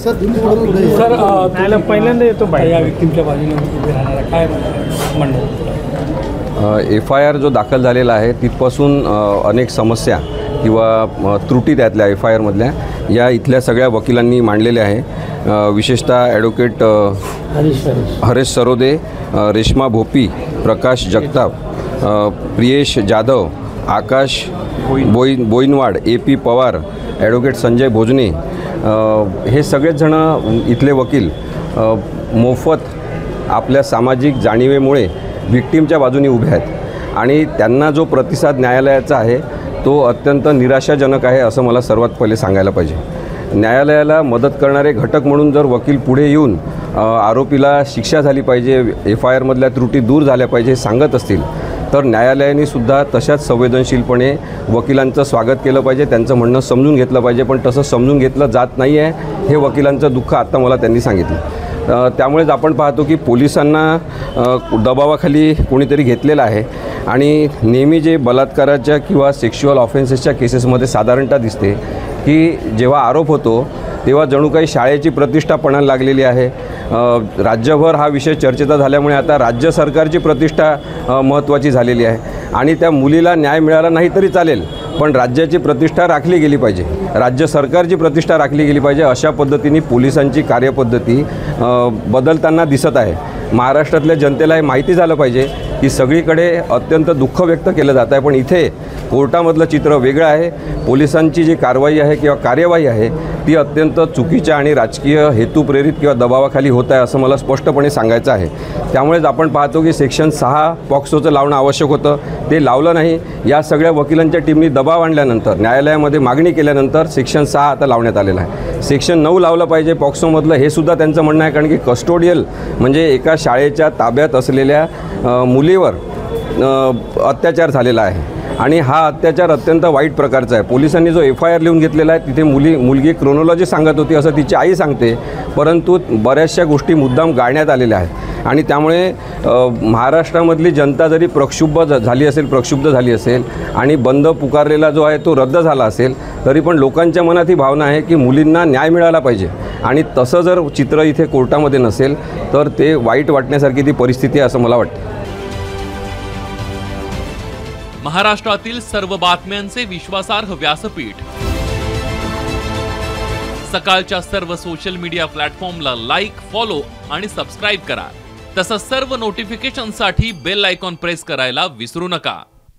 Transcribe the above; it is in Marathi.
सर पहिल्यांदा येतो या व्यक्तींच्या बाजूने उभे राहणारा काय म्हणणं? FIR जो दाखल झालेला आहे तिथपासून अनेक समस्या किंवा त्रुटी त्यातल्या FIRमधल्या या इथल्या सगळ्या वकिलांनी मांडलेल्या आहे। विशेषतः ॲडव्होकेट हरेश सरोदे, रेश्मा भोपी, प्रकाश जगताप, प्रियेश जाधव, आकाश बोईनवाड, AP पवार, ॲडव्होकेट संजय भोजने, हे सगळेच जण इथले वकील मोफत आपल्या सामाजिक जाणीवेमुळे व्हिक्टीमच्या बाजूने उभे आहेत आणि त्यांना जो प्रतिसाद न्यायालयाचा आहे तो अत्यंत निराशाजनक आहे असं मला सर्वात पहिले सांगायला पाहिजे। न्यायालयाला मदत करणारे घटक म्हणून जर वकील पुढे येऊन आरोपीला शिक्षा झाली पाहिजे, FIRमधल्या त्रुटी दूर झाल्या पाहिजे हे सांगत असतील तर न्यायालयाने सुद्धा तशाच संवेदनशीलपणे वकिलांचं स्वागत केलं पाहिजे, त्यांचं म्हणणं समजून घेतलं पाहिजे। पण तसं समजून घेतलं जात नाही आहे हे वकिलांचं दुःख आत्ता मला त्यांनी सांगितलं। त्यामुळेच आपण पाहतो की पोलिसांना दबावाखाली कोणीतरी घेतलेलं आहे आणि नेहमी जे बलात्काराच्या किंवा सेक्शुअल ऑफेन्सेसच्या केसेसमध्ये साधारणतः दिसते की जेव्हा आरोप होतो तेव्हा जणू काही शाळेची प्रतिष्ठा पणाला लागलेली आहे। राज्यभर हा विषय चर्चेचा झाल्यामुळे आता राज्य सरकारची प्रतिष्ठा महत्त्वाची झालेली आहे आणि त्या मुलीला न्याय मिळाला नाही तरी चालेल पण राज्याची प्रतिष्ठा राखली गेली पाहिजे, राज्य सरकारची प्रतिष्ठा राखली गेली पाहिजे। अशा पद्धतीने पोलिसांची कार्यपद्धती बदलताना दिसत आहे। महाराष्ट्रातल्या जनतेला हे माहिती झालं पाहिजे की सगळीकडे अत्यंत दुःख व्यक्त केलं जात आहे पण इथे कोर्टामधलं चित्र वेगळं आहे। पोलिसांची जी कारवाई आहे किंवा कार्यवाही आहे ती अत्यंत चुकीच्या आणि राजकीय हेतुप्रेरित किंवा दबावाखाली होत आहे असं मला स्पष्टपणे सांगायचं आहे। त्यामुळेच आपण पाहतो की सेक्शन 6 पॉक्सोचं लावणं आवश्यक होतं, ते लावलं नाही। या सगळ्या वकिलांच्या टीमनी दबाव आणल्यानंतर न्यायालयामध्ये मागणी केल्यानंतर सेक्शन 6 आता लावण्यात आलेलं आहे। सेक्शन 9 लावलं पाहिजे पॉक्सोमधलं हे सुद्धा त्यांचं म्हणणं आहे, कारण की कस्टोडियल म्हणजे एका शाळेच्या ताब्यात असलेल्या मुलीवर अत्याचार झालेला आहे आणि हा अत्याचार अत्यंत वाईट प्रकारचा आहे। पोलिसांनी जो FIR लिहून घेतलेला आहे तिथे मुलगी क्रोनॉलॉजी सांगत होती असं तिची आई सांगते, परंतु बऱ्याचशा गोष्टी मुद्दाम गाळण्यात आलेल्या आहेत आणि त्यामुळे महाराष्ट्रामधली जनता जरी प्रक्षुब्ध झाली असेल आणि बंद पुकारलेला जो आहे तो रद्द झाला असेल तरी पण लोकांच्या मनात ही भावना आहे की मुलींना न्याय मिळाला पाहिजे आणि तसं जर चित्र इथे कोर्टामध्ये नसेल तर ते वाईट वाटण्यासारखी ती परिस्थिती आहे असं मला वाटतं। महाराष्ट्रातील सर्व बातम्यांचे विश्वासार्ह व्यासपीठ सकाळच्या सर्व सोशल मीडिया प्लॅटफॉर्मला लाईक, फॉलो आणि सबस्क्राईब करा। तसंच सर्व नोटिफिकेशनसाठी बेल आयकॉन प्रेस करायला विसरू नका।